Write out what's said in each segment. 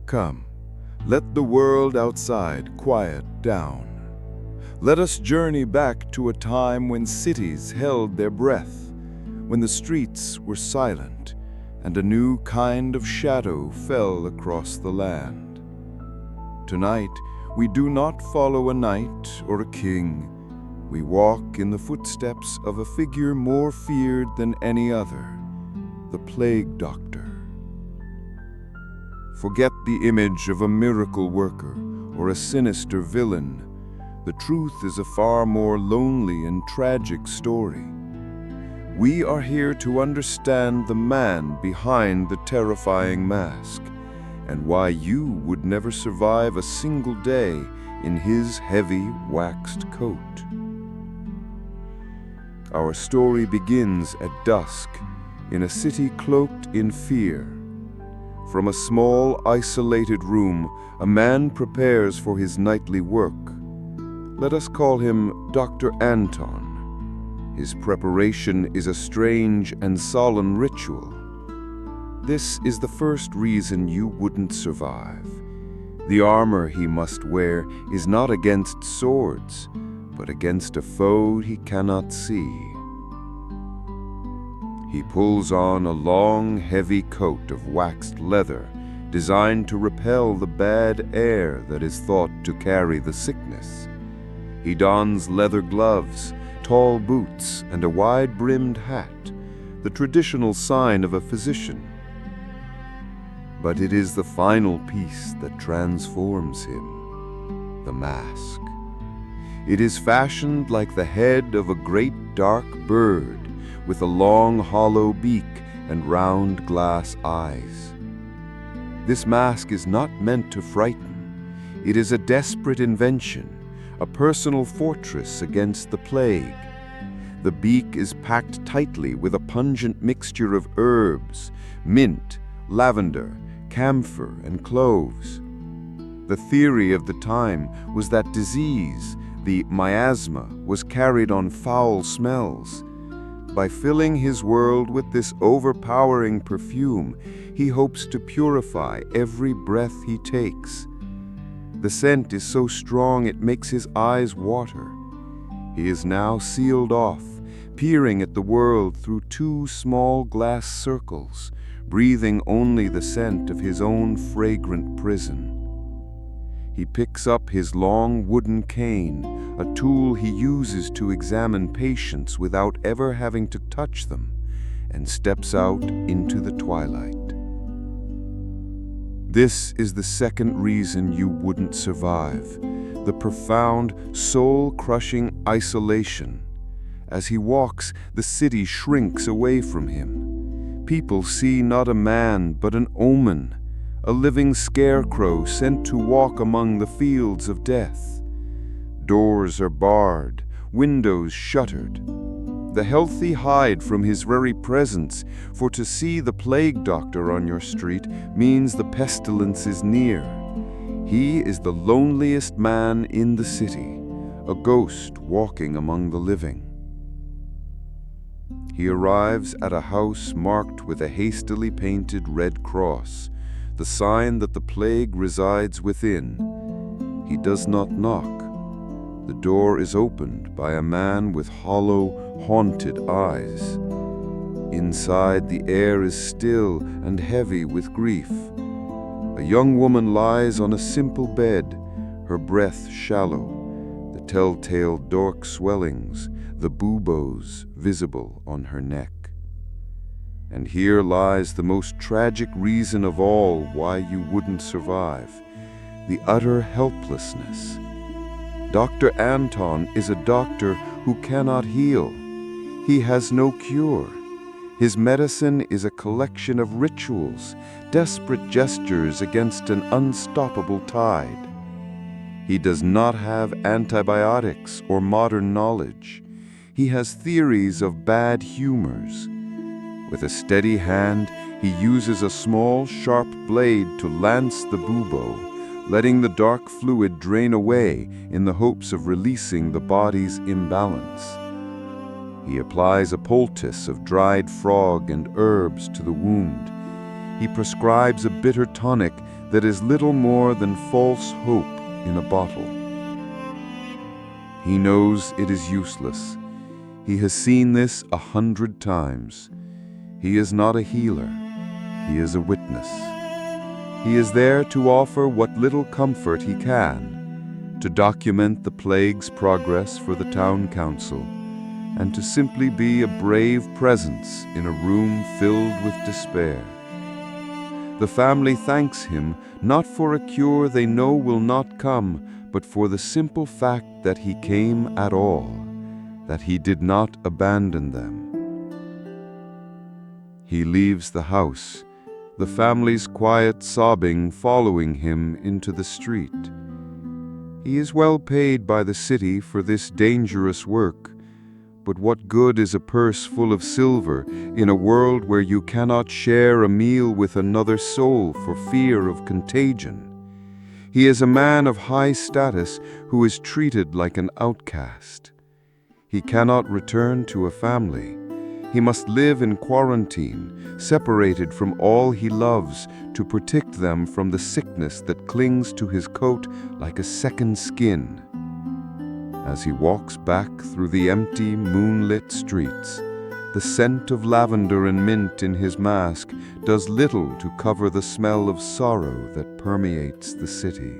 Come, let the world outside quiet down. Let us journey back to a time when cities held their breath, when the streets were silent, and a new kind of shadow fell across the land. Tonight, we do not follow a knight or a king. We walk in the footsteps of a figure more feared than any other, the plague doctor. Forget the image of a miracle worker or a sinister villain. The truth is a far more lonely and tragic story. We are here to understand the man behind the terrifying mask and why you would never survive a single day in his heavy waxed coat. Our story begins at dusk in a city cloaked in fear. From a small, isolated room, a man prepares for his nightly work. Let us call him Dr. Anton. His preparation is a strange and solemn ritual. This is the first reason you wouldn't survive. The armor he must wear is not against swords, but against a foe he cannot see. He pulls on a long, heavy coat of waxed leather designed to repel the bad air that is thought to carry the sickness. He dons leather gloves, tall boots, and a wide-brimmed hat, the traditional sign of a physician. But it is the final piece that transforms him, the mask. It is fashioned like the head of a great dark bird, with a long hollow beak and round glass eyes. This mask is not meant to frighten. It is a desperate invention, a personal fortress against the plague. The beak is packed tightly with a pungent mixture of herbs, mint, lavender, camphor, and cloves. The theory of the time was that disease, the miasma, was carried on foul smells. By filling his world with this overpowering perfume, he hopes to purify every breath he takes. The scent is so strong it makes his eyes water. He is now sealed off, peering at the world through two small glass circles, breathing only the scent of his own fragrant prison. He picks up his long wooden cane, a tool he uses to examine patients without ever having to touch them, and steps out into the twilight. This is the second reason you wouldn't survive, the profound, soul-crushing isolation. As he walks, the city shrinks away from him. People see not a man, but an omen, a living scarecrow sent to walk among the fields of death. Doors are barred, windows shuttered. The healthy hide from his very presence, for to see the plague doctor on your street means the pestilence is near. He is the loneliest man in the city, a ghost walking among the living. He arrives at a house marked with a hastily painted red cross, the sign that the plague resides within. He does not knock. The door is opened by a man with hollow, haunted eyes. Inside, the air is still and heavy with grief. A young woman lies on a simple bed, her breath shallow, the telltale dark swellings, the buboes visible on her neck. And here lies the most tragic reason of all why you wouldn't survive, the utter helplessness. Dr. Anton is a doctor who cannot heal. He has no cure. His medicine is a collection of rituals, desperate gestures against an unstoppable tide. He does not have antibiotics or modern knowledge. He has theories of bad humors. With a steady hand, he uses a small, sharp blade to lance the bubo, letting the dark fluid drain away in the hopes of releasing the body's imbalance. He applies a poultice of dried frog and herbs to the wound. He prescribes a bitter tonic that is little more than false hope in a bottle. He knows it is useless. He has seen this 100 times. He is not a healer. He is a witness. He is there to offer what little comfort he can, to document the plague's progress for the town council, and to simply be a brave presence in a room filled with despair. The family thanks him not for a cure they know will not come, but for the simple fact that he came at all, that he did not abandon them. He leaves the house, the family's quiet sobbing following him into the street. He is well paid by the city for this dangerous work, but what good is a purse full of silver in a world where you cannot share a meal with another soul for fear of contagion? He is a man of high status who is treated like an outcast. He cannot return to a family. He must live in quarantine, separated from all he loves, to protect them from the sickness that clings to his coat like a second skin. As he walks back through the empty, moonlit streets, the scent of lavender and mint in his mask does little to cover the smell of sorrow that permeates the city.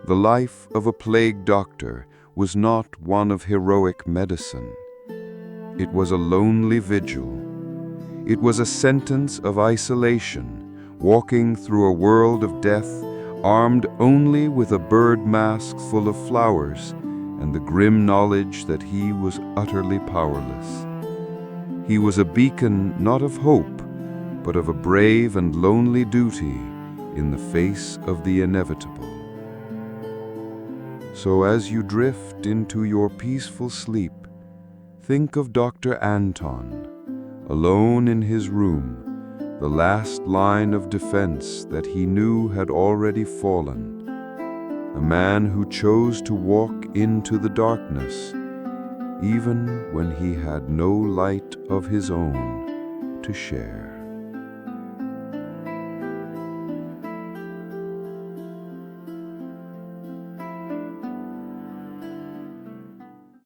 The life of a plague doctor was not one of heroic medicine. It was a lonely vigil. It was a sentence of isolation, walking through a world of death, armed only with a bird mask full of flowers and the grim knowledge that he was utterly powerless. He was a beacon not of hope, but of a brave and lonely duty in the face of the inevitable. So as you drift into your peaceful sleep, think of Dr. Anton, alone in his room, the last line of defense that he knew had already fallen, a man who chose to walk into the darkness, even when he had no light of his own to share.